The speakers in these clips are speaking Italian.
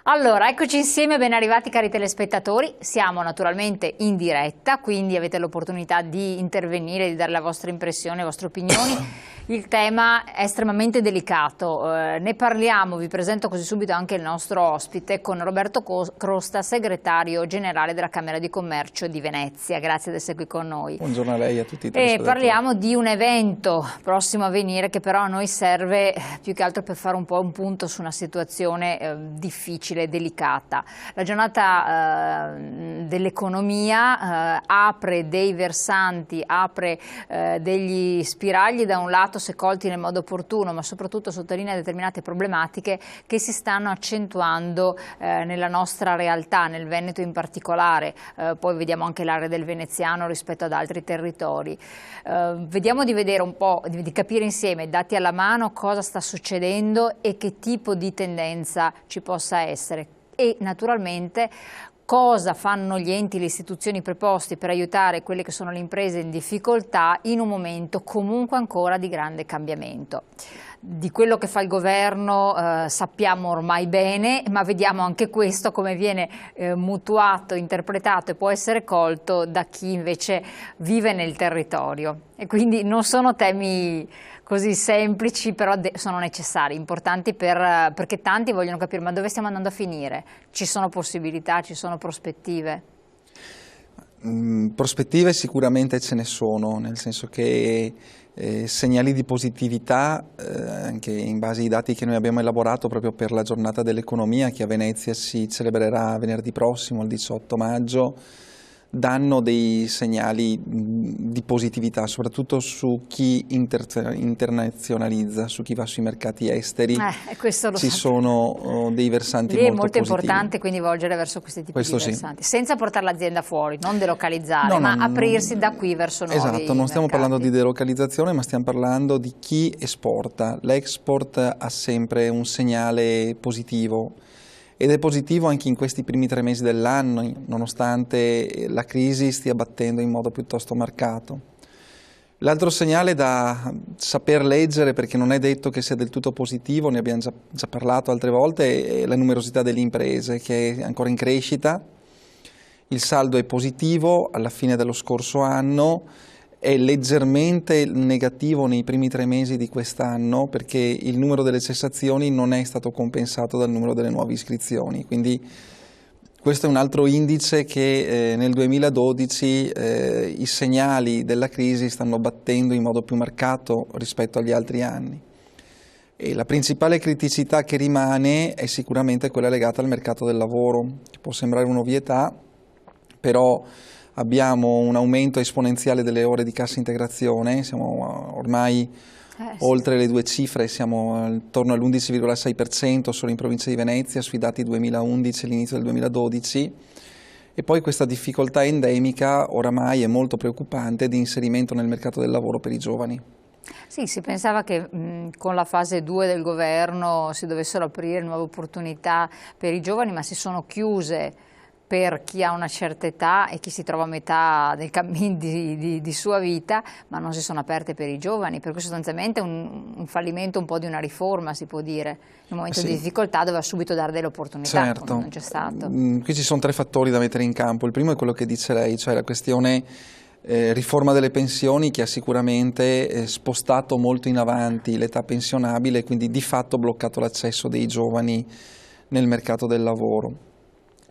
Allora, eccoci insieme, ben arrivati cari telespettatori, siamo naturalmente in diretta, quindi avete l'opportunità di intervenire, di dare la vostra impressione, le vostre opinioni. Il tema è estremamente delicato, ne parliamo, vi presento così subito anche il nostro ospite con Roberto Crosta, segretario generale della Camera di Commercio di Venezia. Grazie di essere qui con noi. Buongiorno a lei e a tutti i telespettatori. E parliamo di un evento prossimo a venire che però a noi serve più che altro per fare un po' un punto su una situazione difficile, delicata. La giornata dell'economia apre dei versanti, apre degli spiragli da un lato se colti nel modo opportuno, ma soprattutto sottolinea determinate problematiche che si stanno accentuando nella nostra realtà, nel Veneto in particolare, poi vediamo anche l'area del veneziano rispetto ad altri territori. Vediamo di vedere un po', di capire insieme, dati alla mano, cosa sta succedendo e che tipo di tendenza ci possa essere e naturalmente cosa fanno gli enti, le istituzioni preposti per aiutare quelle che sono le imprese in difficoltà in un momento comunque ancora di grande cambiamento. Di quello che fa il governo sappiamo ormai bene, ma vediamo anche questo come viene mutuato, interpretato e può essere colto da chi invece vive nel territorio. E quindi non sono temi così semplici, però sono necessari, importanti perché tanti vogliono capire ma dove stiamo andando a finire? Ci sono possibilità, ci sono prospettive? Prospettive sicuramente ce ne sono, nel senso che segnali di positività, anche in base ai dati che noi abbiamo elaborato proprio per la giornata dell'economia che a Venezia si celebrerà venerdì prossimo, il 18 maggio, danno dei segnali di positività, soprattutto su chi internazionalizza, su chi va sui mercati esteri. Ci sono dei versanti molto positivi. Lì è molto importante quindi volgere verso questi tipi di versanti, senza portare l'azienda fuori, non delocalizzare, ma aprirsi da qui verso nuovi mercati. Esatto, non stiamo parlando di delocalizzazione, ma stiamo parlando di chi esporta. L'export ha sempre un segnale positivo. Ed è positivo anche in questi primi 3 mesi dell'anno, nonostante la crisi stia battendo in modo piuttosto marcato. L'altro segnale da saper leggere, perché non è detto che sia del tutto positivo, ne abbiamo già parlato altre volte, è la numerosità delle imprese che è ancora in crescita. Il saldo è positivo alla fine dello scorso anno, è leggermente negativo nei primi 3 mesi di quest'anno perché il numero delle cessazioni non è stato compensato dal numero delle nuove iscrizioni, quindi questo è un altro indice che nel 2012 i segnali della crisi stanno battendo in modo più marcato rispetto agli altri anni. E la principale criticità che rimane è sicuramente quella legata al mercato del lavoro, che può sembrare un'ovvietà, però abbiamo un aumento esponenziale delle ore di cassa integrazione, siamo ormai oltre le 2 cifre, siamo attorno all'11,6% solo in provincia di Venezia sui dati 2011 all'inizio del 2012 e poi questa difficoltà endemica oramai è molto preoccupante di inserimento nel mercato del lavoro per i giovani. Sì, si pensava che con la fase 2 del governo si dovessero aprire nuove opportunità per i giovani, ma si sono chiuse per chi ha una certa età e chi si trova a metà del cammino di sua vita, ma non si sono aperte per i giovani, per cui sostanzialmente un fallimento un po' di una riforma, si può dire, in un momento di difficoltà doveva subito dare delle opportunità, certo. Non c'è stato. Qui ci sono 3 fattori da mettere in campo, il primo è quello che dice lei, cioè la questione riforma delle pensioni che ha sicuramente spostato molto in avanti l'età pensionabile e quindi di fatto bloccato l'accesso dei giovani nel mercato del lavoro.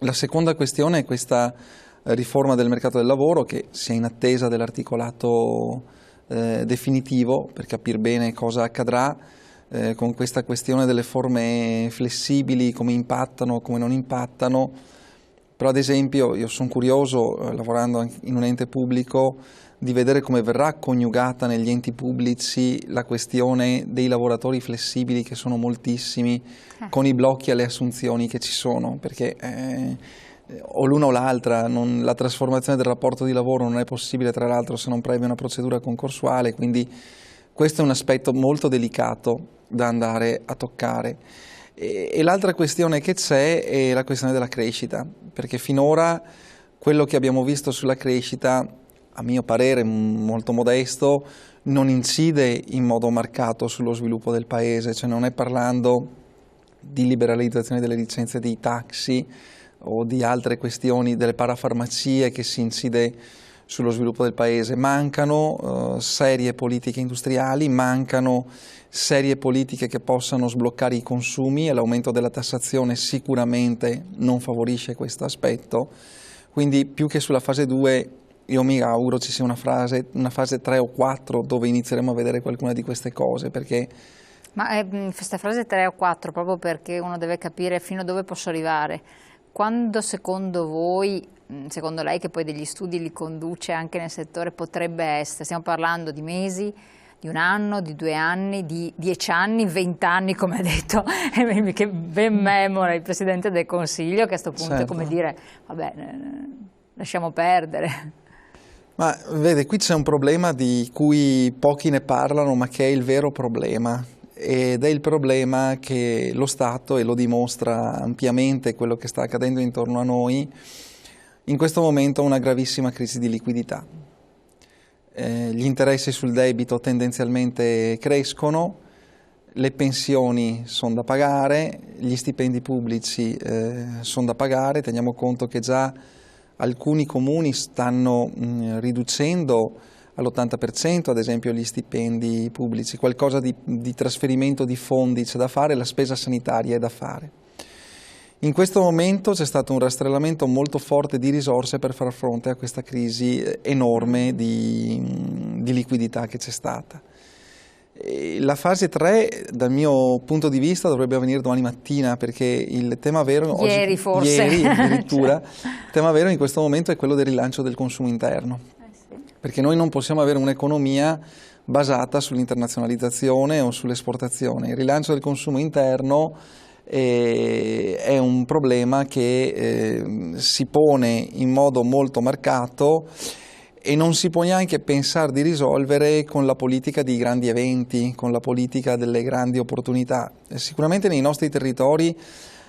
La seconda questione è questa riforma del mercato del lavoro che sia in attesa dell'articolato definitivo per capire bene cosa accadrà con questa questione delle forme flessibili, come impattano, come non impattano. Però ad esempio io sono curioso, lavorando in un ente pubblico, di vedere come verrà coniugata negli enti pubblici la questione dei lavoratori flessibili, che sono moltissimi, con i blocchi alle assunzioni che ci sono, perché o l'una o l'altra, la trasformazione del rapporto di lavoro non è possibile tra l'altro se non previa una procedura concorsuale, quindi questo è un aspetto molto delicato da andare a toccare. E l'altra questione che c'è è la questione della crescita, perché finora quello che abbiamo visto sulla crescita, a mio parere molto modesto, non incide in modo marcato sullo sviluppo del paese, cioè non è parlando di liberalizzazione delle licenze dei taxi o di altre questioni delle parafarmacie che si incide sullo sviluppo del paese. Mancano serie politiche industriali, mancano serie politiche che possano sbloccare i consumi, e l'aumento della tassazione sicuramente non favorisce questo aspetto. Quindi più che sulla fase 2 io mi auguro ci sia una fase 3 o 4 dove inizieremo a vedere qualcuna di queste cose, perché... Ma questa fase 3 o 4 proprio perché uno deve capire fino a dove posso arrivare. Quando secondo voi, secondo lei che poi degli studi li conduce anche nel settore, potrebbe essere? Stiamo parlando di mesi, di 1 anno, di 2 anni, di 10 anni, 20 anni come ha detto, che ben memora il Presidente del Consiglio, che a questo punto è come dire, vabbè, lasciamo perdere. Ma vede, qui c'è un problema di cui pochi ne parlano, ma che è il vero problema. Ed è il problema che lo Stato, e lo dimostra ampiamente quello che sta accadendo intorno a noi, in questo momento ha una gravissima crisi di liquidità. Gli interessi sul debito tendenzialmente crescono, le pensioni sono da pagare, gli stipendi pubblici sono da pagare. Teniamo conto che già alcuni comuni stanno riducendo all'80% ad esempio gli stipendi pubblici, qualcosa di trasferimento di fondi c'è da fare, la spesa sanitaria è da fare. In questo momento c'è stato un rastrellamento molto forte di risorse per far fronte a questa crisi enorme di liquidità che c'è stata. La fase 3, dal mio punto di vista, dovrebbe avvenire domani mattina, perché il tema vero, ieri forse, ieri addirittura, il tema vero in questo momento è quello del rilancio del consumo interno, perché noi non possiamo avere un'economia basata sull'internazionalizzazione o sull'esportazione. Il rilancio del consumo interno è un problema che si pone in modo molto marcato e non si può neanche pensare di risolvere con la politica dei grandi eventi, con la politica delle grandi opportunità. Sicuramente nei nostri territori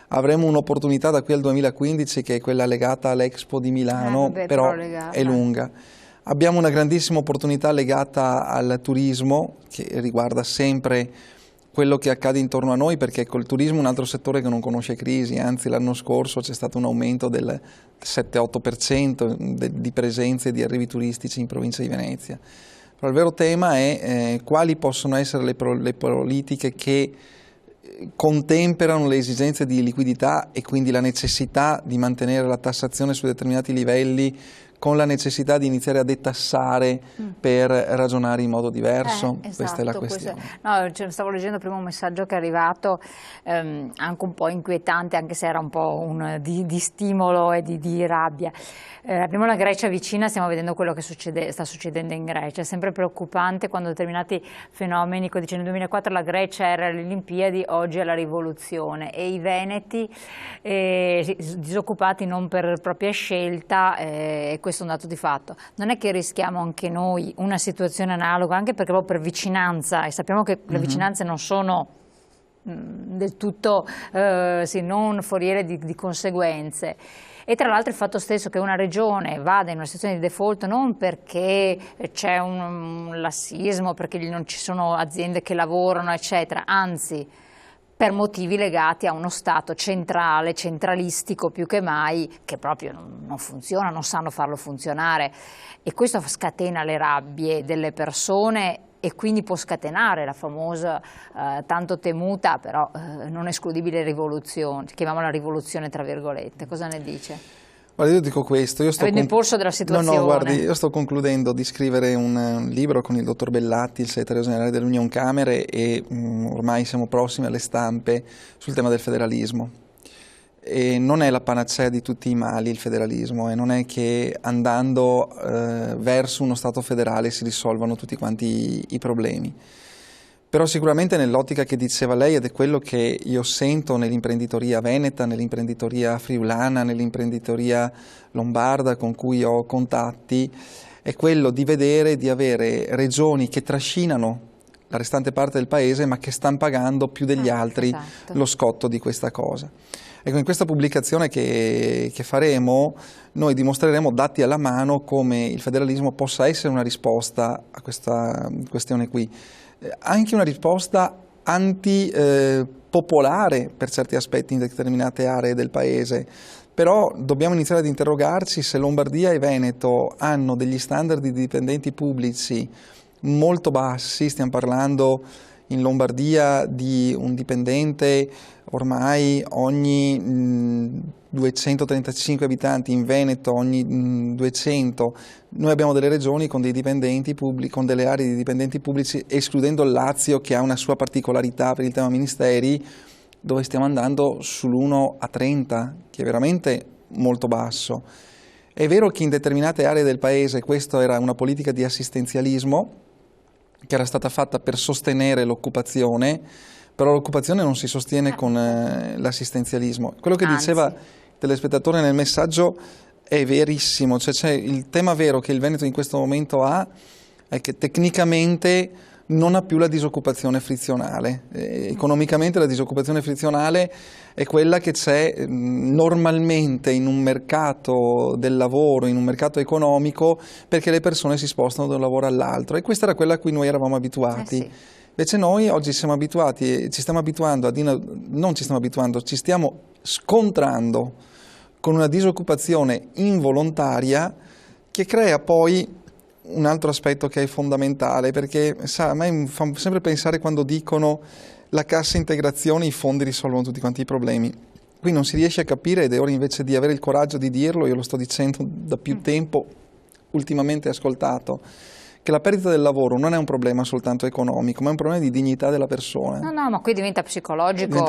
avremo un'opportunità da qui al 2015 che è quella legata all'Expo di Milano, però è lunga. Abbiamo una grandissima opportunità legata al turismo, che riguarda sempre quello che accade intorno a noi, perché col turismo è un altro settore che non conosce crisi, anzi l'anno scorso c'è stato un aumento del 7-8% di presenze di arrivi turistici in provincia di Venezia. Però il vero tema è quali possono essere le politiche che contemperano le esigenze di liquidità e quindi la necessità di mantenere la tassazione su determinati livelli con la necessità di iniziare a detassare per ragionare in modo diverso. Esatto, questa è la questione. Stavo leggendo prima un messaggio che è arrivato, anche un po' inquietante, anche se era un po' di stimolo e di rabbia. Abbiamo la Grecia vicina, stiamo vedendo quello che sta succedendo in Grecia. È sempre preoccupante quando determinati fenomeni, nel 2004 la Grecia era alle Olimpiadi, oggi è la rivoluzione, e i veneti disoccupati non per propria scelta, questo è un dato di fatto. Non è che rischiamo anche noi una situazione analoga, anche perché proprio per vicinanza, e sappiamo che le vicinanze non sono del tutto non foriere di conseguenze. E tra l'altro il fatto stesso che una regione vada in una situazione di default non perché c'è un lassismo, perché non ci sono aziende che lavorano, eccetera, anzi per motivi legati a uno Stato centrale, centralistico più che mai, che proprio non funziona, non sanno farlo funzionare, e questo scatena le rabbie delle persone e quindi può scatenare la famosa, tanto temuta, però non escludibile rivoluzione, chiamiamola rivoluzione tra virgolette. Cosa ne dice? Guardi, io dico questo, io sto il polso della situazione. No, guardi, io sto concludendo di scrivere un libro con il dottor Bellatti, il segretario generale dell'Union Camere, e ormai siamo prossimi alle stampe sul tema del federalismo. E non è la panacea di tutti i mali il federalismo, e non è che andando verso uno Stato federale si risolvano tutti quanti i problemi. Però sicuramente nell'ottica che diceva lei, ed è quello che io sento nell'imprenditoria veneta, nell'imprenditoria friulana, nell'imprenditoria lombarda con cui ho contatti, è quello di vedere, di avere regioni che trascinano la restante parte del paese ma che stanno pagando più degli altri lo scotto di questa cosa. Ecco, in questa pubblicazione che faremo noi dimostreremo dati alla mano come il federalismo possa essere una risposta a questa questione qui. Anche una risposta antipopolare per certi aspetti in determinate aree del paese. Però dobbiamo iniziare ad interrogarci se Lombardia e Veneto hanno degli standard di dipendenti pubblici molto bassi. Stiamo parlando in Lombardia di un dipendente ormai ogni 235 abitanti, in Veneto ogni 200. Noi abbiamo delle regioni con dei dipendenti pubblici, con delle aree di dipendenti pubblici, escludendo il Lazio che ha una sua particolarità per il tema ministeri, dove stiamo andando sull'1 a 30, che è veramente molto basso. È vero che in determinate aree del paese questa era una politica di assistenzialismo che era stata fatta per sostenere l'occupazione, però l'occupazione non si sostiene con l'assistenzialismo. Quello che diceva il telespettatore nel messaggio è verissimo, cioè c'è il tema vero che il Veneto in questo momento ha, è che tecnicamente non ha più la disoccupazione frizionale. Economicamente la disoccupazione frizionale è quella che c'è normalmente in un mercato del lavoro, in un mercato economico, perché le persone si spostano da un lavoro all'altro, e questa era quella a cui noi eravamo abituati. Sì. Invece noi oggi siamo abituati, ci stiamo abituando, non ci stiamo abituando, ci stiamo scontrando con una disoccupazione involontaria che crea poi un altro aspetto che è fondamentale, perché a me fa sempre pensare quando dicono la cassa integrazione, i fondi risolvono tutti quanti i problemi. Qui non si riesce a capire, ed è ora invece di avere il coraggio di dirlo, io lo sto dicendo da più tempo, ultimamente ascoltato, che la perdita del lavoro non è un problema soltanto economico, ma è un problema di dignità della persona. No, ma qui diventa psicologico,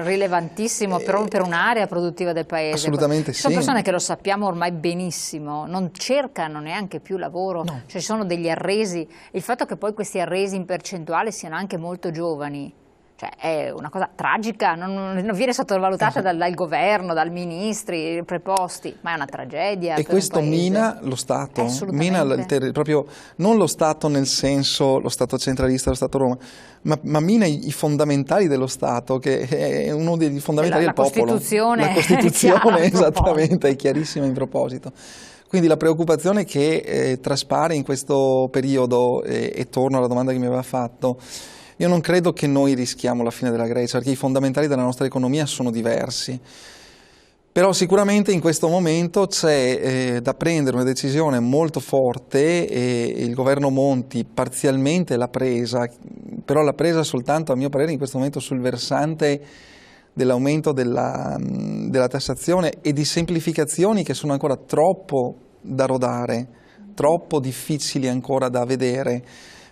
rilevantissimo proprio per un'area produttiva del paese. Assolutamente Ci sono persone che lo sappiamo ormai benissimo, non cercano neanche più lavoro, no. Cioè ci sono degli arresi. Il fatto che poi questi arresi in percentuale siano anche molto giovani, cioè è una cosa tragica, non viene sottovalutata dal governo, dai ministri preposti, ma è una tragedia. E questo mina lo Stato, mina proprio non lo Stato nel senso lo Stato centralista, lo Stato Roma, ma mina i fondamentali dello Stato, che è uno dei fondamentali del popolo. La Costituzione esattamente, è chiarissima in proposito. Quindi la preoccupazione che traspare in questo periodo, e torno alla domanda che mi aveva fatto, io non credo che noi rischiamo la fine della Grecia, perché i fondamentali della nostra economia sono diversi. Però sicuramente in questo momento c'è da prendere una decisione molto forte, e il governo Monti parzialmente l'ha presa, però l'ha presa soltanto, a mio parere, in questo momento sul versante dell'aumento della tassazione e di semplificazioni che sono ancora troppo da rodare, troppo difficili ancora da vedere.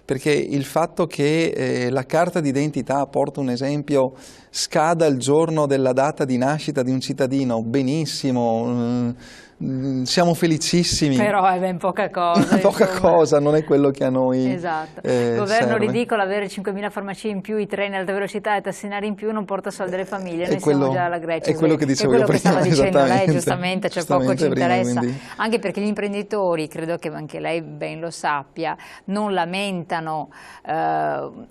Perché il fatto che la carta d'identità, porto un esempio, scada il giorno della data di nascita di un cittadino, benissimo, siamo felicissimi. Però è ben poca cosa. Poca cosa, non è quello che a noi esatto. Governo serve. ridicolo, avere 5.000 farmacie in più, i treni ad alta velocità e tassinari in più non porta soldi alle famiglie, noi siamo già alla Grecia. È quello che dicevo io prima. È quello che stava dicendo lei, giustamente, cioè poco ci interessa. Quindi. Anche perché gli imprenditori, credo che anche lei ben lo sappia, non lamentano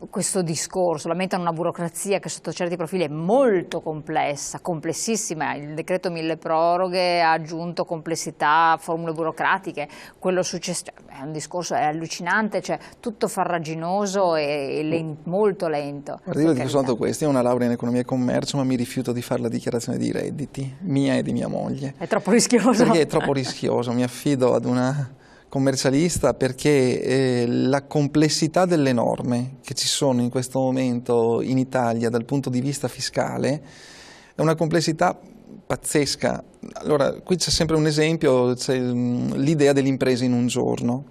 questo discorso, lamentano una burocrazia che sotto certi profili è molto complessa, complessissima. Il decreto mille proroghe ha aggiunto complessità, formule burocratiche, quello successivo è un discorso, è allucinante, cioè tutto farraginoso e molto lento. Guarda, io dico soltanto questo, io ho una laurea in economia e commercio, ma mi rifiuto di fare la dichiarazione dei redditi, mia e di mia moglie. È troppo rischioso. Perché è troppo rischioso, mi affido ad una commercialista, perché la complessità delle norme che ci sono in questo momento in Italia dal punto di vista fiscale è una complessità pazzesca. Allora, qui c'è sempre un esempio, c'è l'idea dell'impresa in un giorno.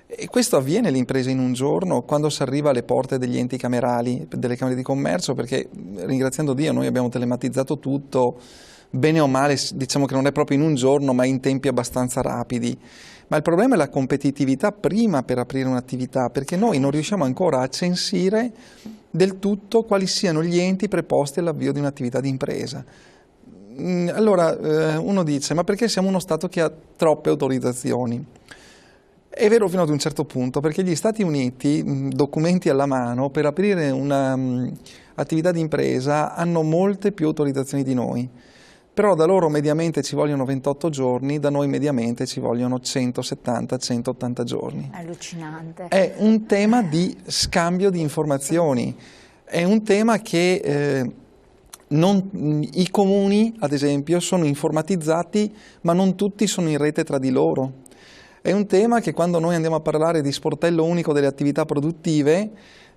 E questo avviene, l'impresa in un giorno, quando si arriva alle porte degli enti camerali, delle camere di commercio, perché, ringraziando Dio, noi abbiamo telematizzato tutto, bene o male, diciamo che non è proprio in un giorno, ma in tempi abbastanza rapidi. Ma il problema è la competitività prima per aprire un'attività, perché noi non riusciamo ancora a censire del tutto quali siano gli enti preposti all'avvio di un'attività di impresa. Allora uno dice, ma perché siamo uno Stato che ha troppe autorizzazioni? È vero fino ad un certo punto, perché gli Stati Uniti, documenti alla mano, per aprire un'attività di impresa hanno molte più autorizzazioni di noi. Però da loro mediamente ci vogliono 28 giorni, da noi mediamente ci vogliono 170-180 giorni. Allucinante. È un tema di scambio di informazioni. è un tema che i comuni, ad esempio, sono informatizzati, ma non tutti sono in rete tra di loro. È un tema che quando noi andiamo a parlare di sportello unico delle attività produttive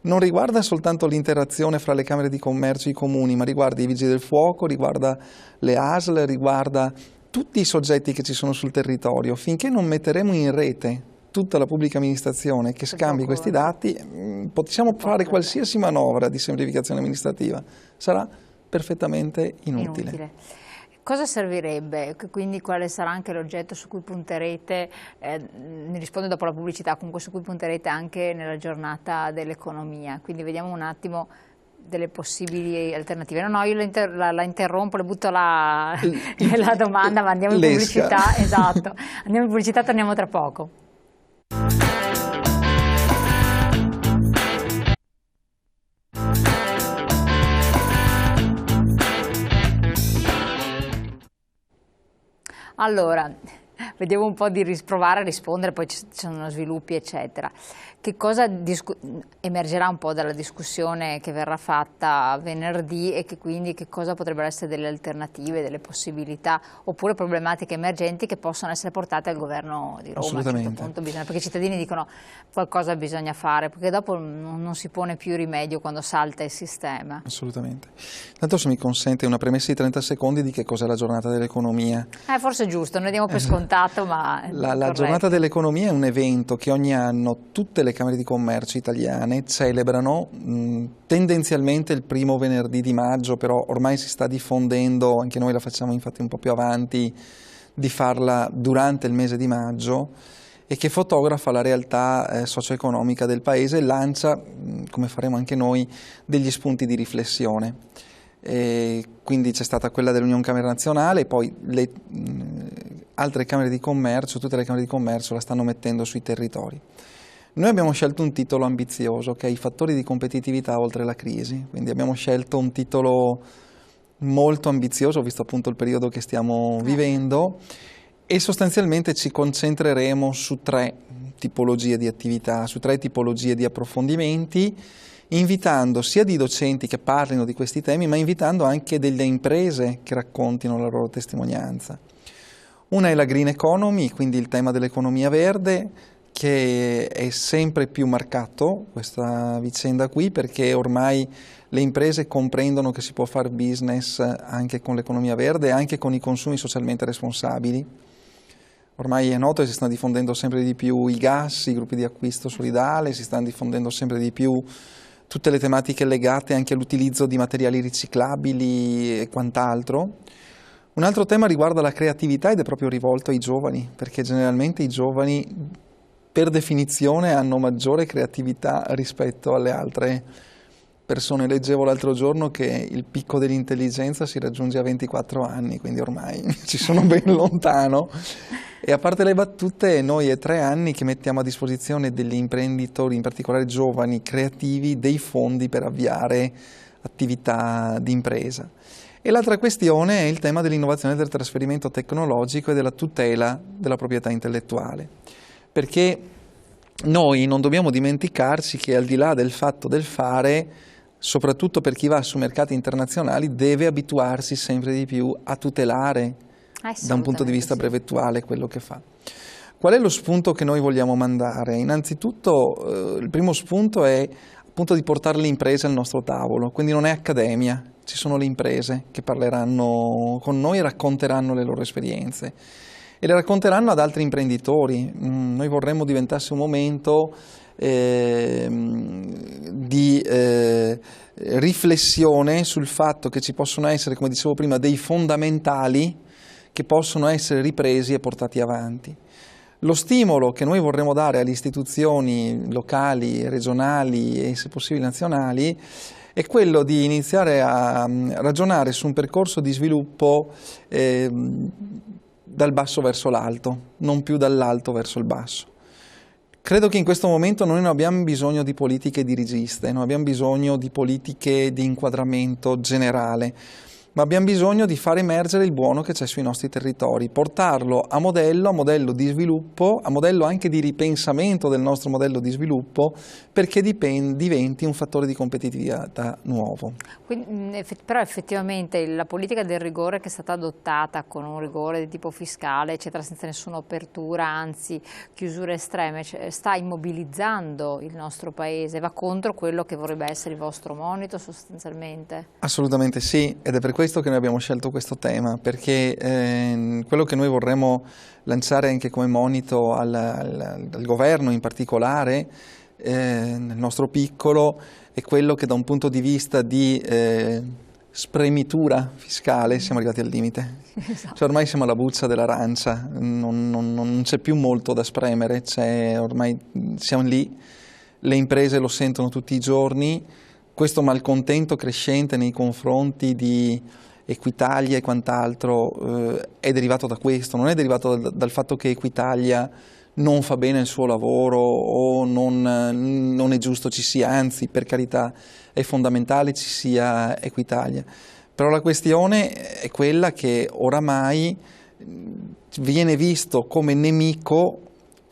non riguarda soltanto l'interazione fra le camere di commercio e i comuni, ma riguarda i vigili del fuoco, riguarda le ASL, riguarda tutti i soggetti che ci sono sul territorio. Finché non metteremo in rete tutta la pubblica amministrazione che scambi questi dati, possiamo fare qualsiasi manovra di semplificazione amministrativa, sarà perfettamente inutile. Cosa servirebbe? Quindi quale sarà anche l'oggetto su cui punterete, mi risponde dopo la pubblicità, comunque su cui punterete anche nella giornata dell'economia, quindi vediamo un attimo delle possibili alternative. No, io la interrompo, le butto la domanda, ma andiamo in pubblicità, esatto, andiamo in pubblicità, torniamo tra poco. Allora, vediamo un po' di provare a rispondere, poi ci sono sviluppi eccetera. Che cosa emergerà un po' dalla discussione che verrà fatta venerdì e che quindi che cosa potrebbero essere delle alternative, delle possibilità oppure problematiche emergenti che possono essere portate al governo di Roma? Assolutamente. A un certo punto perché i cittadini dicono qualcosa bisogna fare, perché dopo non si pone più rimedio quando salta il sistema. Assolutamente. Tanto se mi consente una premessa di 30 secondi di che cos'è la giornata dell'economia. Forse è giusto, noi diamo per scontato, ma la giornata dell'economia è un evento che ogni anno tutte le Camere di Commercio italiane celebrano tendenzialmente il primo venerdì di maggio, però ormai si sta diffondendo, anche noi la facciamo infatti un po' più avanti, di farla durante il mese di maggio, e che fotografa la realtà socio-economica del Paese e lancia, come faremo anche noi, degli spunti di riflessione. Quindi c'è stata quella dell'Unione Camere Nazionale, poi le altre Camere di Commercio, tutte le Camere di Commercio la stanno mettendo sui territori. Noi abbiamo scelto un titolo ambizioso, che è i fattori di competitività oltre la crisi, quindi abbiamo scelto un titolo molto ambizioso, visto appunto il periodo che stiamo vivendo, e sostanzialmente ci concentreremo su 3 tipologie di attività, su 3 tipologie di approfondimenti, invitando sia di docenti che parlino di questi temi, ma invitando anche delle imprese che raccontino la loro testimonianza. Una è la green economy, quindi il tema dell'economia verde, che è sempre più marcato, questa vicenda qui, perché ormai le imprese comprendono che si può fare business anche con l'economia verde e anche con i consumi socialmente responsabili. Ormai è noto che si stanno diffondendo sempre di più i gas, i gruppi di acquisto solidale, si stanno diffondendo sempre di più tutte le tematiche legate anche all'utilizzo di materiali riciclabili e quant'altro. Un altro tema riguarda la creatività ed è proprio rivolto ai giovani, perché generalmente i giovani per definizione hanno maggiore creatività rispetto alle altre persone. Leggevo l'altro giorno che il picco dell'intelligenza si raggiunge a 24 anni, quindi ormai ci sono ben lontano. E a parte le battute, noi è 3 anni che mettiamo a disposizione degli imprenditori, in particolare giovani, creativi, dei fondi per avviare attività di impresa. E l'altra questione è il tema dell'innovazione, del trasferimento tecnologico e della tutela della proprietà intellettuale. Perché noi non dobbiamo dimenticarci che al di là del fatto del fare, soprattutto per chi va su mercati internazionali, deve abituarsi sempre di più a tutelare da un punto di vista brevettuale quello che fa. Qual è lo spunto che noi vogliamo mandare? Innanzitutto il primo spunto è appunto di portare le imprese al nostro tavolo, quindi non è accademia, ci sono le imprese che parleranno con noi e racconteranno le loro esperienze. E le racconteranno ad altri imprenditori. Noi vorremmo diventasse un momento di riflessione sul fatto che ci possono essere, come dicevo prima, dei fondamentali che possono essere ripresi e portati avanti. Lo stimolo che noi vorremmo dare alle istituzioni locali, regionali e se possibile nazionali è quello di iniziare a ragionare su un percorso di sviluppo dal basso verso l'alto, non più dall'alto verso il basso. Credo che in questo momento noi non abbiamo bisogno di politiche dirigiste, non abbiamo bisogno di politiche di inquadramento generale. ma abbiamo bisogno di far emergere il buono che c'è sui nostri territori, portarlo a modello di sviluppo, a modello anche di ripensamento del nostro modello di sviluppo, perché diventi un fattore di competitività nuovo. Quindi, però effettivamente la politica del rigore che è stata adottata con un rigore di tipo fiscale, eccetera, senza nessuna apertura, anzi chiusure estreme, sta immobilizzando il nostro Paese, va contro quello che vorrebbe essere il vostro monito sostanzialmente? Assolutamente sì, ed è per questo che noi abbiamo scelto questo tema, perché quello che noi vorremmo lanciare anche come monito al governo in particolare, nel nostro piccolo, è quello che da un punto di vista di spremitura fiscale siamo arrivati al limite. Esatto. Cioè ormai siamo alla buccia dell'arancia, non c'è più molto da spremere, ormai siamo lì, le imprese lo sentono tutti i giorni. Questo malcontento crescente nei confronti di Equitalia e quant'altro è derivato da questo, non è derivato dal fatto che Equitalia non fa bene il suo lavoro o non è giusto ci sia, anzi per carità è fondamentale ci sia Equitalia. Però la questione è quella che oramai viene visto come nemico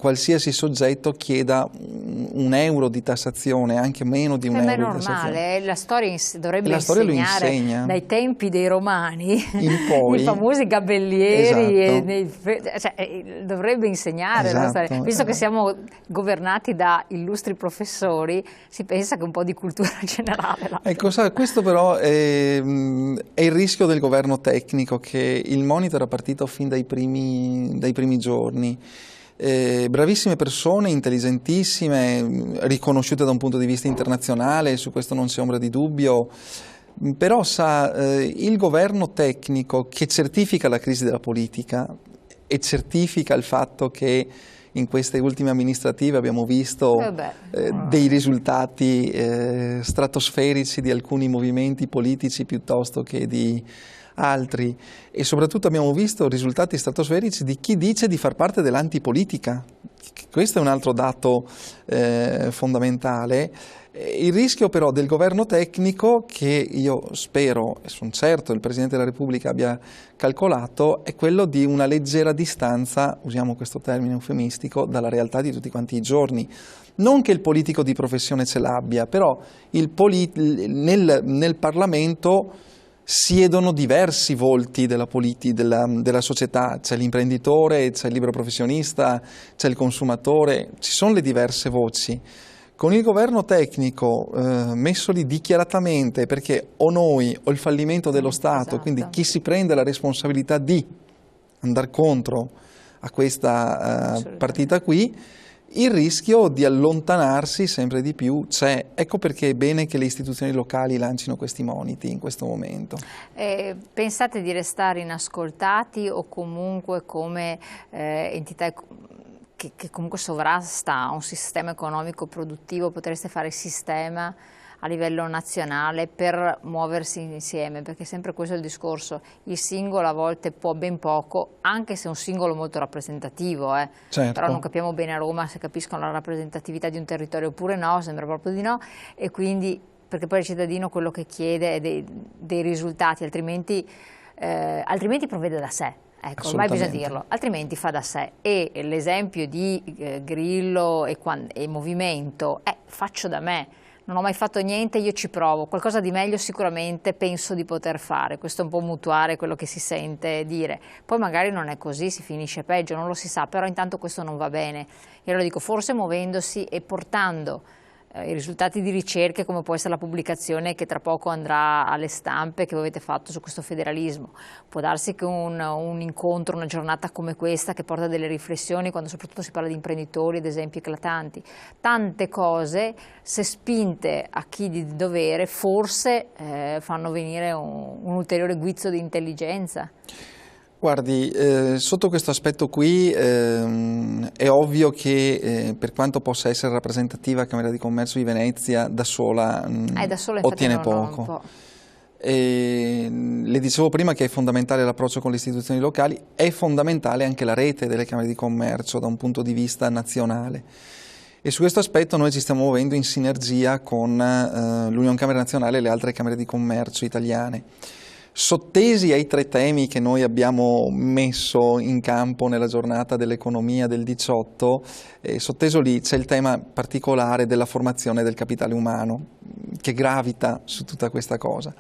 qualsiasi soggetto chieda €1 di tassazione, anche meno di €1 di tassazione. È normale, la storia dovrebbe la storia insegnare lo insegna. dai tempi dei Romani, in poi, i famosi gabellieri, esatto. Dovrebbe insegnare, esatto, no? Visto che siamo governati da illustri professori, si pensa che un po' di cultura generale. Ecco, questo però è il rischio del governo tecnico, che il monito era partito fin dai primi giorni. Bravissime persone, intelligentissime, riconosciute da un punto di vista internazionale, su questo non c'è ombra di dubbio, però il governo tecnico che certifica la crisi della politica e certifica il fatto che in queste ultime amministrative abbiamo visto dei risultati stratosferici di alcuni movimenti politici piuttosto che di altri, e soprattutto abbiamo visto risultati stratosferici di chi dice di far parte dell'antipolitica. Questo è un altro dato fondamentale. Il rischio però del governo tecnico, che io spero e sono certo il Presidente della Repubblica abbia calcolato, è quello di una leggera distanza, usiamo questo termine eufemistico, dalla realtà di tutti quanti i giorni. Non che il politico di professione ce l'abbia, però nel Parlamento siedono diversi volti della società, c'è l'imprenditore, c'è il libero professionista, c'è il consumatore, ci sono le diverse voci. Con il governo tecnico messo lì dichiaratamente, perché o noi o il fallimento dello Stato, esatto. Quindi chi si prende la responsabilità di andare contro a questa partita qui, il rischio di allontanarsi sempre di più c'è. Ecco perché è bene che le istituzioni locali lancino questi moniti in questo momento. Pensate di restare inascoltati o comunque come entità che comunque sovrasta un sistema economico produttivo, potreste fare sistema a livello nazionale per muoversi insieme, perché sempre questo è il discorso, il singolo a volte può ben poco, anche se è un singolo molto rappresentativo, Certo. Però non capiamo bene a Roma se capiscono la rappresentatività di un territorio oppure no, sembra proprio di no, e quindi perché poi il cittadino quello che chiede è dei risultati, altrimenti provvede da sé. Ecco, ormai bisogna dirlo, altrimenti fa da sé, e l'esempio di Grillo e Movimento, faccio da me. Non ho mai fatto niente, io ci provo, qualcosa di meglio sicuramente penso di poter fare, questo è un po' mutuare quello che si sente dire, poi magari non è così, si finisce peggio, non lo si sa, però intanto questo non va bene, e allora dico forse muovendosi e portando i risultati di ricerche, come può essere la pubblicazione che tra poco andrà alle stampe che voi avete fatto su questo federalismo. Può darsi che un incontro, una giornata come questa che porta delle riflessioni, quando soprattutto si parla di imprenditori ed esempi eclatanti, tante cose, se spinte a chi di dovere, forse fanno venire un ulteriore guizzo di intelligenza. Guardi, sotto questo aspetto qui è ovvio che per quanto possa essere rappresentativa la Camera di Commercio di Venezia, da sola ottiene poco. Le dicevo prima che è fondamentale l'approccio con le istituzioni locali, è fondamentale anche la rete delle Camere di Commercio da un punto di vista nazionale. E su questo aspetto noi ci stiamo muovendo in sinergia con l'Unione Camere Nazionale e le altre Camere di Commercio italiane. Sottesi ai 3 temi che noi abbiamo messo in campo nella giornata dell'economia del 18, sotteso lì c'è il tema particolare della formazione del capitale umano, che gravita su tutta questa cosa,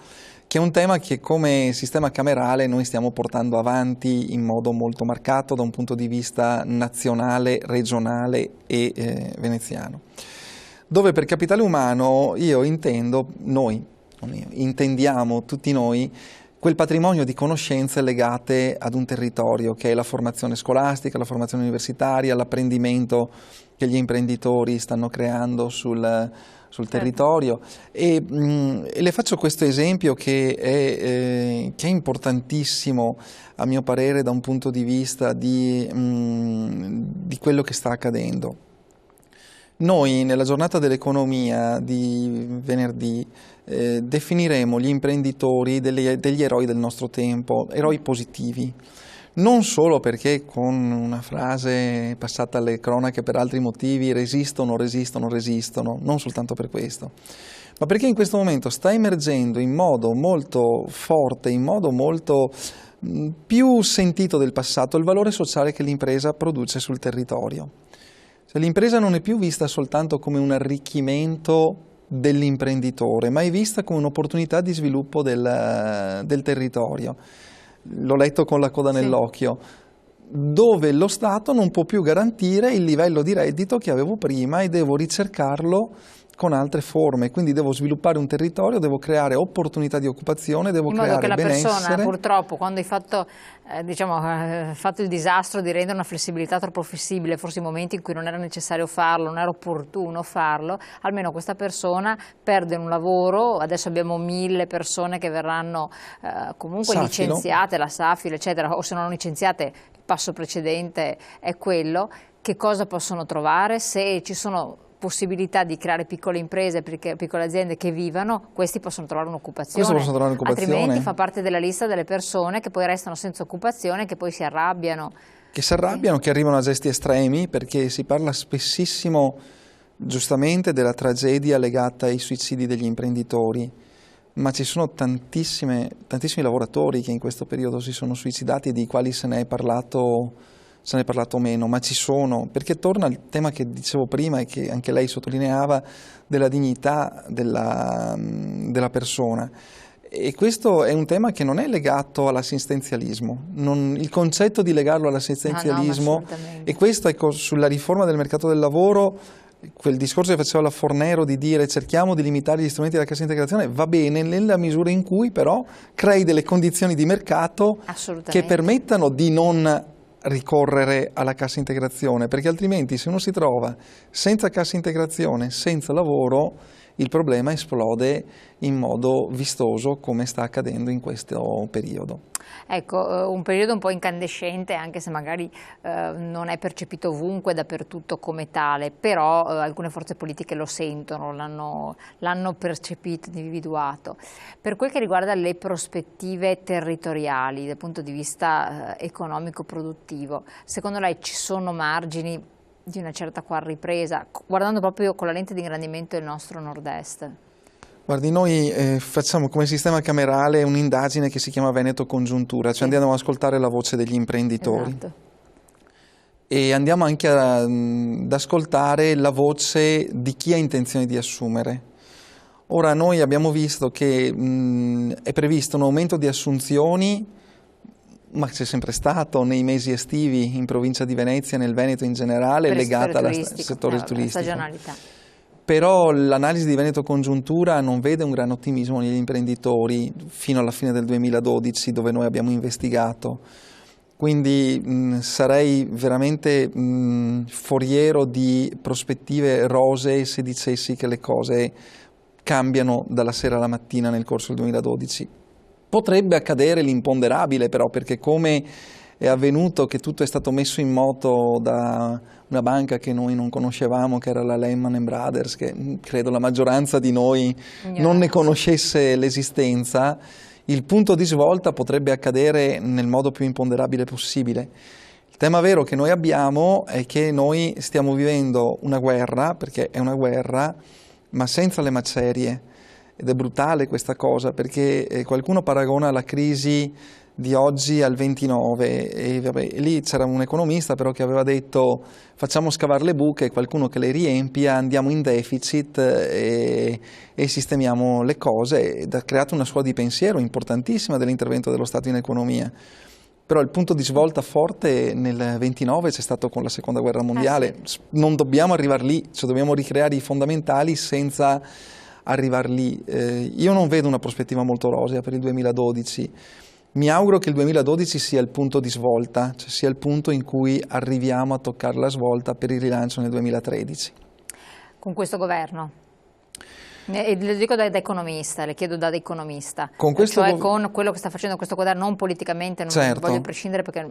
che è un tema che come sistema camerale noi stiamo portando avanti in modo molto marcato da un punto di vista nazionale, regionale e veneziano. Dove per capitale umano io intendo, intendiamo tutti noi, quel patrimonio di conoscenze legate ad un territorio, che è la formazione scolastica, la formazione universitaria, l'apprendimento che gli imprenditori stanno creando sul territorio. E le faccio questo esempio che è importantissimo a mio parere da un punto di vista di quello che sta accadendo. Noi nella giornata dell'economia di venerdì definiremo gli imprenditori degli eroi del nostro tempo, eroi positivi. Non solo perché con una frase passata alle cronache per altri motivi resistono, non soltanto per questo, ma perché in questo momento sta emergendo in modo molto forte, in modo molto più sentito del passato, il valore sociale che l'impresa produce sul territorio. Cioè, l'impresa non è più vista soltanto come un arricchimento dell'imprenditore, ma è vista come un'opportunità di sviluppo del territorio. L'ho letto con la coda nell'occhio, dove lo Stato non può più garantire il livello di reddito che avevo prima e devo ricercarlo con altre forme, quindi devo sviluppare un territorio, devo creare opportunità di occupazione, devo creare benessere. In modo che la persona, purtroppo, quando hai fatto, fatto il disastro di rendere una flessibilità troppo flessibile, forse in momenti in cui non era necessario farlo, non era opportuno farlo, almeno questa persona perde un lavoro. Adesso abbiamo 1000 persone che verranno comunque licenziate, la Safilo, eccetera, o se non licenziate, il passo precedente è quello. Che cosa possono trovare? Se ci sono possibilità di creare piccole imprese, piccole aziende che vivano, questi possono trovare un'occupazione, altrimenti fa parte della lista delle persone che poi restano senza occupazione, che poi si arrabbiano. Che arrivano a gesti estremi, perché si parla spessissimo, giustamente, della tragedia legata ai suicidi degli imprenditori, ma ci sono tantissimi lavoratori che in questo periodo si sono suicidati e di quali se ne è parlato meno, ma ci sono, perché torna al tema che dicevo prima e che anche lei sottolineava della dignità della persona. E questo è un tema che non è legato all'assistenzialismo, il concetto di legarlo all'assistenzialismo, e questo, ecco, sulla riforma del mercato del lavoro, quel discorso che faceva la Fornero di dire cerchiamo di limitare gli strumenti della cassa integrazione va bene nella misura in cui però crei delle condizioni di mercato che permettano di non ricorrere alla cassa integrazione, perché altrimenti se uno si trova senza cassa integrazione, senza lavoro, il problema esplode in modo vistoso come sta accadendo in questo periodo. Ecco, un periodo un po' incandescente, anche se magari non è percepito ovunque, dappertutto come tale, però alcune forze politiche lo sentono, l'hanno percepito, individuato. Per quel che riguarda le prospettive territoriali dal punto di vista economico-produttivo, secondo lei ci sono margini di una certa ripresa, guardando proprio con la lente di ingrandimento del nostro nord-est? Guardi, noi facciamo come sistema camerale un'indagine che si chiama Veneto Congiuntura, cioè andiamo ad ascoltare la voce degli imprenditori. Esatto. E andiamo anche ad ascoltare la voce di chi ha intenzione di assumere. Ora noi abbiamo visto che è previsto un aumento di assunzioni, ma c'è sempre stato nei mesi estivi in provincia di Venezia, nel Veneto in generale, legata al settore turistico. Stagionalità. Però l'analisi di Veneto Congiuntura non vede un gran ottimismo negli imprenditori fino alla fine del 2012, dove noi abbiamo investigato. Quindi sarei veramente foriero di prospettive rosee se dicessi che le cose cambiano dalla sera alla mattina nel corso del 2012. Potrebbe accadere l'imponderabile però, perché come è avvenuto che tutto è stato messo in moto da una banca che noi non conoscevamo, che era la Lehman Brothers, che credo la maggioranza di noi non ne conoscesse l'esistenza, il punto di svolta potrebbe accadere nel modo più imponderabile possibile. Il tema vero che noi abbiamo è che noi stiamo vivendo una guerra, perché è una guerra, ma senza le macerie. ed è brutale questa cosa, perché qualcuno paragona la crisi di oggi al 29 e vabbè, lì c'era un economista però che aveva detto facciamo scavare le buche, qualcuno che le riempia, andiamo in deficit e sistemiamo le cose, ed ha creato una scuola di pensiero importantissima dell'intervento dello Stato in economia. Però il punto di svolta forte nel 29 c'è stato con la seconda guerra mondiale. Sì. Non dobbiamo arrivare lì, cioè dobbiamo ricreare i fondamentali senza arrivare lì. Io non vedo una prospettiva molto rosea per il 2012. Mi auguro che il 2012 sia il punto di svolta, cioè sia il punto in cui arriviamo a toccare la svolta per il rilancio nel 2013. Con questo governo? E lo dico da economista, le chiedo da economista, con quello che sta facendo questo governo, non politicamente, non certo. voglio prescindere perché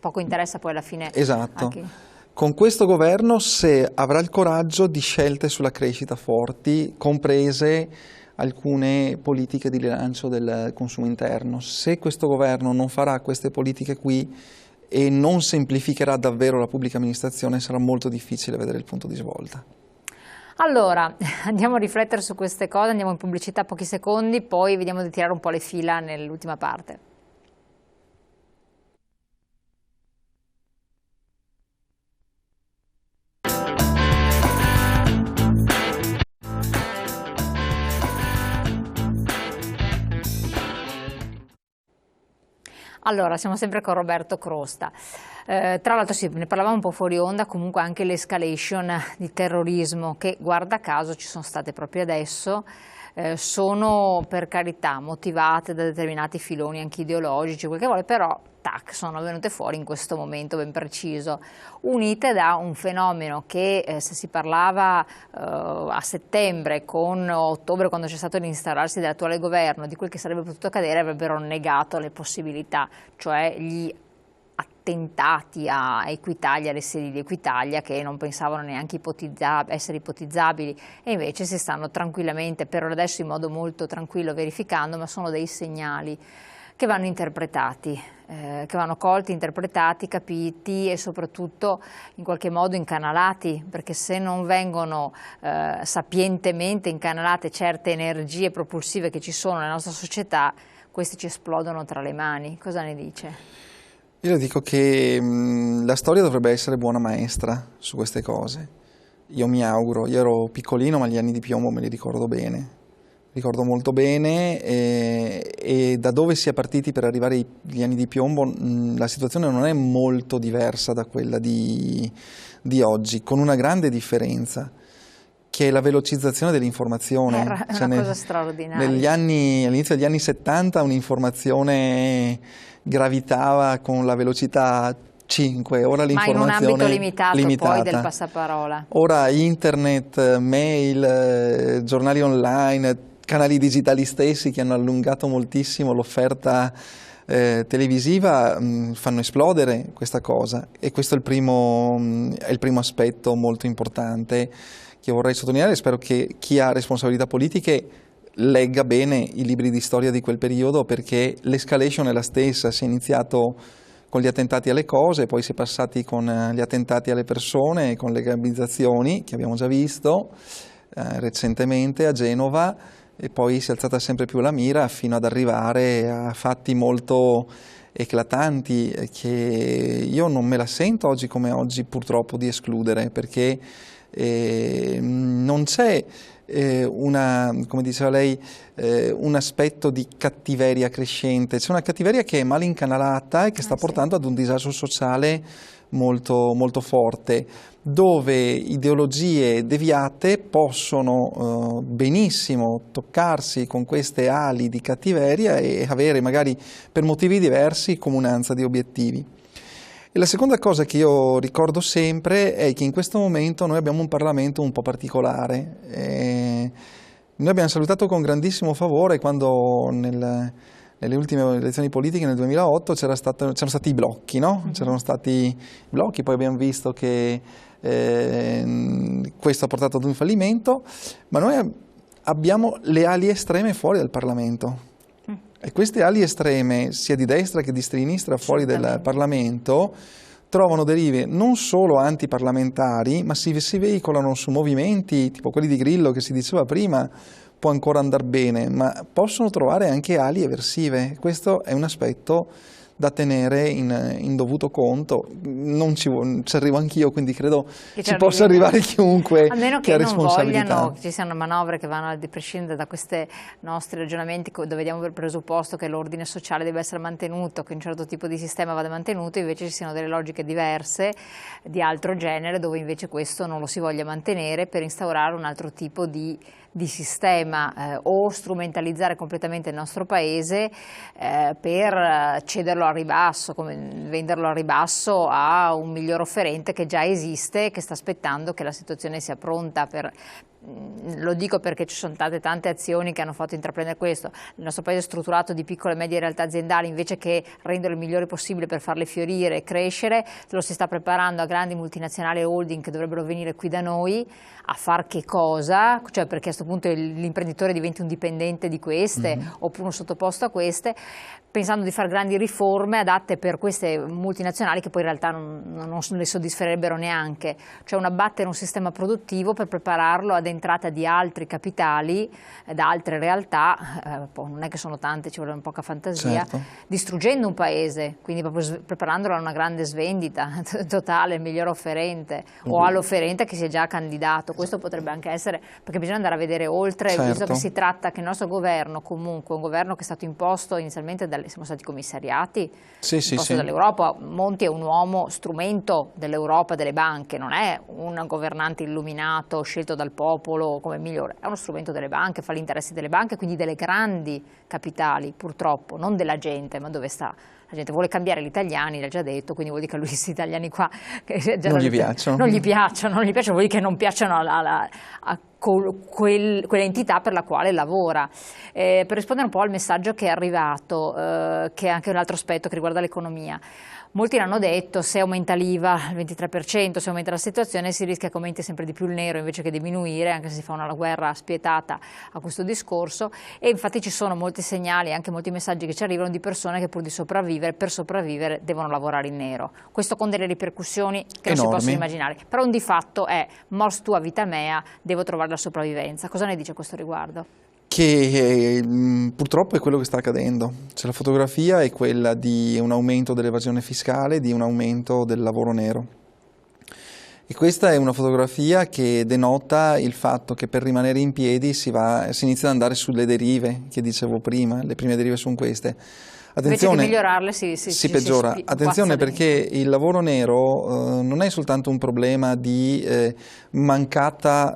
poco interessa poi alla fine. Esatto. Con questo governo, se avrà il coraggio di scelte sulla crescita forti, comprese alcune politiche di rilancio del consumo interno. Se questo governo non farà queste politiche qui e non semplificherà davvero la pubblica amministrazione, sarà molto difficile vedere il punto di svolta. Allora, andiamo a riflettere su queste cose, andiamo in pubblicità pochi secondi, poi vediamo di tirare un po' le fila nell'ultima parte. Allora, siamo sempre con Roberto Crosta. Tra l'altro sì, ne parlavamo un po' fuori onda, comunque anche l'escalation di terrorismo che guarda caso ci sono state proprio adesso, sono per carità motivate da determinati filoni anche ideologici, quel che vuole, però tac, sono venute fuori in questo momento ben preciso, unite da un fenomeno che se si parlava a settembre con ottobre, quando c'è stato l'installarsi dell'attuale governo, di quel che sarebbe potuto accadere, avrebbero negato le possibilità, cioè gli attentati a Equitalia, alle sedi di Equitalia, che non pensavano neanche essere ipotizzabili, e invece si stanno tranquillamente, per adesso in modo molto tranquillo, verificando, ma sono dei segnali che vanno interpretati, che vanno colti, interpretati, capiti e soprattutto in qualche modo incanalati, perché se non vengono sapientemente incanalate certe energie propulsive che ci sono nella nostra società, questi ci esplodono tra le mani. Cosa ne dice? Io dico che la storia dovrebbe essere buona maestra su queste cose. Io mi auguro, io ero piccolino ma gli anni di piombo me li ricordo bene. Ricordo molto bene e da dove si è partiti per arrivare agli anni di piombo la situazione non è molto diversa da quella di oggi, con una grande differenza, che è la velocizzazione dell'informazione. È una cosa straordinaria. All'inizio degli anni 70 un'informazione gravitava con la velocità 5, ora l'informazione ma in un ambito limitato limitata. Poi del passaparola. Ora internet, mail, giornali online, canali digitali stessi che hanno allungato moltissimo l'offerta televisiva fanno esplodere questa cosa, e questo è il primo aspetto molto importante che vorrei sottolineare. Spero che chi ha responsabilità politiche legga bene i libri di storia di quel periodo, perché l'escalation è la stessa, si è iniziato con gli attentati alle cose, poi si è passati con gli attentati alle persone, con le gambizzazioni che abbiamo già visto recentemente a Genova, e poi si è alzata sempre più la mira fino ad arrivare a fatti molto eclatanti che io non me la sento oggi come oggi purtroppo di escludere, perché non c'è come diceva lei, un aspetto di cattiveria crescente, c'è una cattiveria che è mal incanalata e che sta portando ad un disagio sociale molto, molto forte, dove ideologie deviate possono benissimo toccarsi con queste ali di cattiveria e avere magari per motivi diversi comunanza di obiettivi. E la seconda cosa che io ricordo sempre è che in questo momento noi abbiamo un Parlamento un po' particolare. Noi abbiamo salutato con grandissimo favore quando nelle ultime elezioni politiche nel 2008 c'erano stati i blocchi, no? C'erano stati i blocchi, poi abbiamo visto che questo ha portato ad un fallimento, ma noi abbiamo le ali estreme fuori dal Parlamento. E queste ali estreme, sia di destra che di sinistra fuori dal Parlamento, trovano derive non solo antiparlamentari, ma si veicolano su movimenti tipo quelli di Grillo che si diceva prima, può ancora andare bene, ma possono trovare anche ali eversive. Questo è un aspetto da tenere in dovuto conto. Non ci arrivo anch'io, quindi credo ci possa arrivare chiunque che ha responsabilità. Non vogliano che ci siano manovre che vanno a prescindere da questi nostri ragionamenti dove vediamo per presupposto che l'ordine sociale deve essere mantenuto, che un certo tipo di sistema vada mantenuto, invece ci siano delle logiche diverse di altro genere dove invece questo non lo si voglia mantenere per instaurare un altro tipo di sistema o strumentalizzare completamente il nostro paese per cederlo a ribasso, come venderlo a ribasso a un miglior offerente che già esiste, che sta aspettando che la situazione sia pronta per. Lo dico perché ci sono tante azioni che hanno fatto intraprendere questo. Il nostro paese è strutturato di piccole e medie realtà aziendali, invece che renderle il migliore possibile per farle fiorire e crescere, lo si sta preparando a grandi multinazionali e holding che dovrebbero venire qui da noi a far che cosa? Cioè perché a questo punto l'imprenditore diventi un dipendente di queste oppure un sottoposto a queste, pensando di fare grandi riforme adatte per queste multinazionali che poi in realtà non le soddisferebbero neanche, cioè abbattere un sistema produttivo per prepararlo ad entrata di altri capitali da altre realtà, non è che sono tante, ci vuole un poca fantasia, certo, distruggendo un paese, quindi proprio preparandolo a una grande svendita totale, il miglior offerente o all'offerente che si è già candidato. Questo potrebbe anche essere, perché bisogna andare a vedere oltre, certo, visto che si tratta che il nostro governo comunque, un governo che è stato imposto inizialmente siamo stati commissariati, imposto dall'Europa. Monti è un uomo strumento dell'Europa, delle banche, non è un governante illuminato scelto dal popolo come migliore, è uno strumento delle banche, fa gli interessi delle banche, quindi delle grandi capitali purtroppo, non della gente, ma dove sta? La gente vuole cambiare gli italiani, l'ha già detto, quindi vuol dire che a lui questi italiani qua non gli piacciono. Non gli piacciono, vuol dire che non piacciono a quell'entità per la quale lavora. Per rispondere un po' al messaggio che è arrivato, che è anche un altro aspetto che riguarda l'economia. Molti l'hanno detto, se aumenta l'IVA al 23%, se aumenta la situazione si rischia che aumenti sempre di più il nero invece che diminuire, anche se si fa una guerra spietata a questo discorso, e infatti ci sono molti segnali, anche molti messaggi che ci arrivano di persone che pur di sopravvivere, per sopravvivere devono lavorare in nero. Questo con delle ripercussioni che non si possono immaginare, però un di fatto è mors tua vita mea, devo trovare la sopravvivenza. Cosa ne dice a questo riguardo? Che purtroppo è quello che sta accadendo. Cioè, la fotografia è quella di un aumento dell'evasione fiscale, di un aumento del lavoro nero. E questa è una fotografia che denota il fatto che per rimanere in piedi si inizia ad andare sulle derive, che dicevo prima, le prime derive sono queste. Attenzione, invece di migliorarle si peggiora. Attenzione perché il lavoro nero non è soltanto un problema di mancata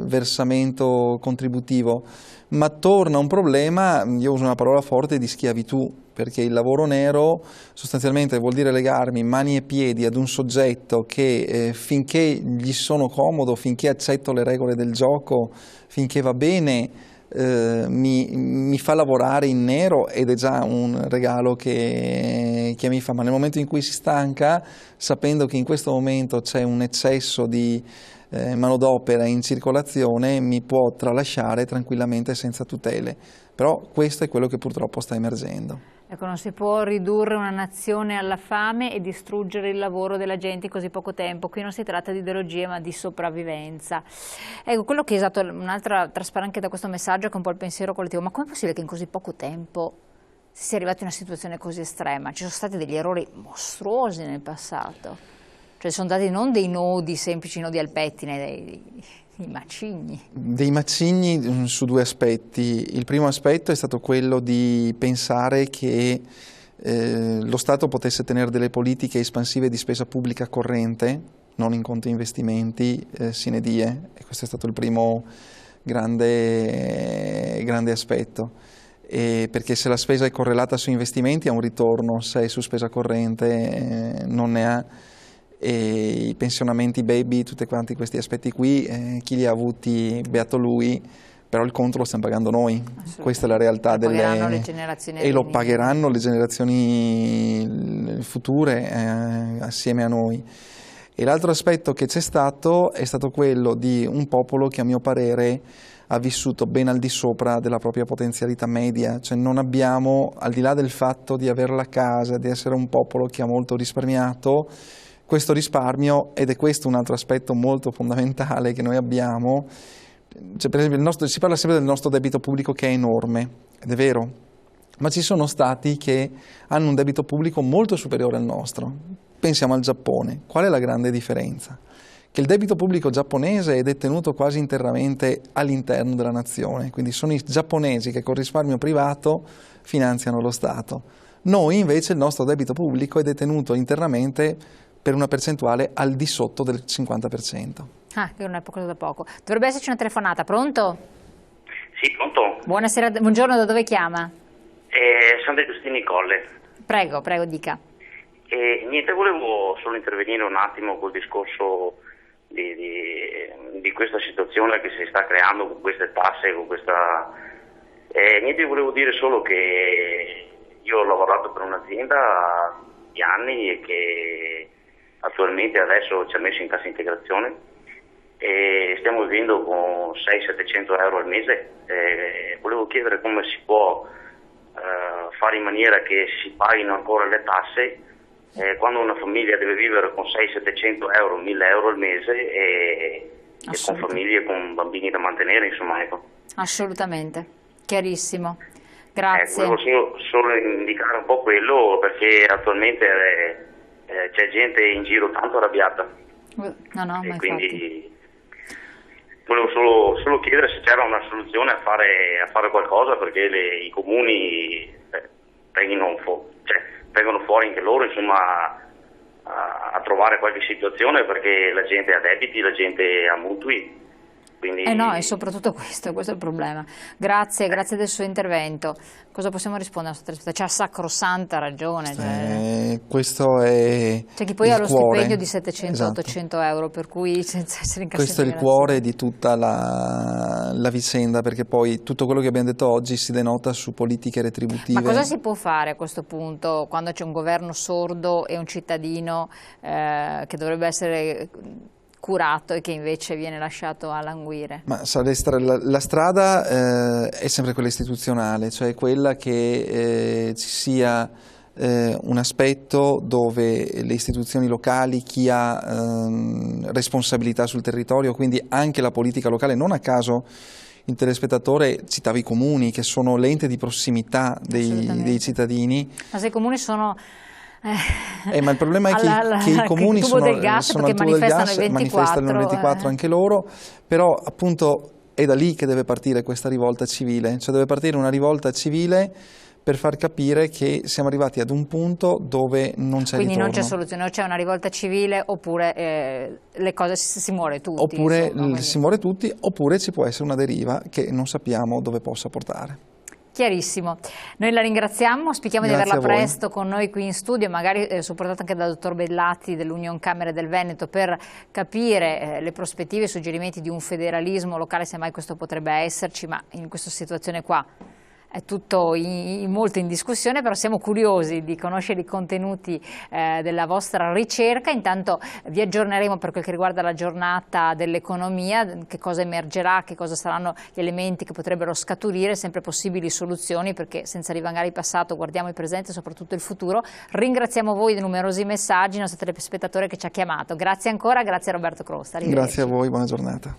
versamento contributivo, ma torna un problema, io uso una parola forte, di schiavitù, perché il lavoro nero sostanzialmente vuol dire legarmi mani e piedi ad un soggetto che finché gli sono comodo, finché accetto le regole del gioco, finché va bene, mi fa lavorare in nero, ed è già un regalo che mi fa, ma nel momento in cui si stanca, sapendo che in questo momento c'è un eccesso di manodopera in circolazione, mi può tralasciare tranquillamente senza tutele. Però questo è quello che purtroppo sta emergendo. Ecco, non si può ridurre una nazione alla fame e distruggere il lavoro della gente in così poco tempo. Qui non si tratta di ideologia ma di sopravvivenza. Ecco, quello che è esatto, un'altra trasparente anche da questo messaggio è che è un po' il pensiero collettivo. Ma com'è possibile che in così poco tempo si sia arrivati a una situazione così estrema? Ci sono stati degli errori mostruosi nel passato. Cioè sono stati non dei nodi, semplici nodi al pettine, dei macigni. Dei macigni su due aspetti. Il primo aspetto è stato quello di pensare che lo Stato potesse tenere delle politiche espansive di spesa pubblica corrente, non in conto investimenti, sine die, e questo è stato il primo grande aspetto. Perché se la spesa è correlata su investimenti ha un ritorno, se è su spesa corrente non ne ha. E i pensionamenti baby, tutti quanti questi aspetti qui, chi li ha avuti, beato lui, però il conto lo stiamo pagando noi. Questa è la realtà le generazioni e lo pagheranno le generazioni future assieme a noi. E l'altro aspetto che c'è stato è stato quello di un popolo che a mio parere ha vissuto ben al di sopra della propria potenzialità media, cioè non abbiamo, al di là del fatto di avere la casa, di essere un popolo che ha molto risparmiato, questo risparmio, ed è questo un altro aspetto molto fondamentale che noi abbiamo, Cioè, per esempio, si parla sempre del nostro debito pubblico che è enorme, ed è vero, ma ci sono stati che hanno un debito pubblico molto superiore al nostro. Pensiamo al Giappone. Qual è la grande differenza? Che il debito pubblico giapponese è detenuto quasi interamente all'interno della nazione, quindi sono i giapponesi che con risparmio privato finanziano lo Stato. Noi invece il nostro debito pubblico è detenuto internamente per una percentuale al di sotto del 50%. Ah, che non è poco da poco. Dovrebbe esserci una telefonata, pronto? Sì, pronto? Buonasera, buongiorno, da dove chiama? Sandro Giustini Colle. Prego, prego, dica. Niente, volevo solo intervenire un attimo col discorso di questa situazione che si sta creando con queste tasse, con questa... niente, volevo dire solo che io ho lavorato per un'azienda di anni e che attualmente adesso ci ha messo in cassa integrazione e stiamo vivendo con 600-700 euro al mese. Volevo chiedere come si può fare in maniera che si paghino ancora le tasse quando una famiglia deve vivere con 600-700 euro, 1000 euro al mese e con famiglie con bambini da mantenere, insomma, ecco. Assolutamente, chiarissimo. Grazie. Volevo solo indicare un po' quello perché attualmente c'è gente in giro tanto arrabbiata. No, ma quindi volevo solo chiedere se c'era una soluzione a fare qualcosa perché i comuni vengono fuori anche loro, insomma, a trovare qualche situazione perché la gente ha debiti, la gente ha mutui. Quindi... no, è soprattutto questo è il problema. Grazie del suo intervento. Cosa possiamo rispondere a questa? C'ha sacrosanta ragione. Questo è c'è chi poi ha lo stipendio di 700-800 esatto. euro, per cui senza essere in cassa Questo è il cuore di tutta la vicenda, perché poi tutto quello che abbiamo detto oggi si denota su politiche retributive. Ma cosa si può fare a questo punto quando c'è un governo sordo e un cittadino che dovrebbe essere curato e che invece viene lasciato a languire? Ma la strada è sempre quella istituzionale, cioè quella che ci sia un aspetto dove le istituzioni locali, chi ha responsabilità sul territorio, quindi anche la politica locale, non a caso il telespettatore citava i comuni che sono l'ente di prossimità dei cittadini. Ma se i comuni sono... ma il problema è che i comuni sono al tubo del gas, manifestano il 24 anche loro, però appunto è da lì che deve partire questa rivolta civile, cioè deve partire una rivolta civile per far capire che siamo arrivati ad un punto dove non c'è ritorno. Quindi non c'è soluzione, o c'è una rivolta civile oppure le cose si muore tutti. Oppure si muore tutti, oppure ci può essere una deriva che non sappiamo dove possa portare. Chiarissimo, noi la ringraziamo, auspichiamo di averla presto con noi qui in studio, magari supportata anche dal dottor Bellati dell'Unioncamere del Veneto, per capire le prospettive e i suggerimenti di un federalismo locale, se mai questo potrebbe esserci, ma in questa situazione qua è tutto molto in discussione, però siamo curiosi di conoscere i contenuti della vostra ricerca. Intanto vi aggiorneremo per quel che riguarda la giornata dell'economia, che cosa emergerà, che cosa saranno gli elementi che potrebbero scaturire, sempre possibili soluzioni, perché senza rivangare il passato guardiamo il presente e soprattutto il futuro. Ringraziamo voi dei numerosi messaggi, il nostro telespettatore che ci ha chiamato. Grazie ancora, grazie a Roberto Crosta. Grazie a voi, buona giornata.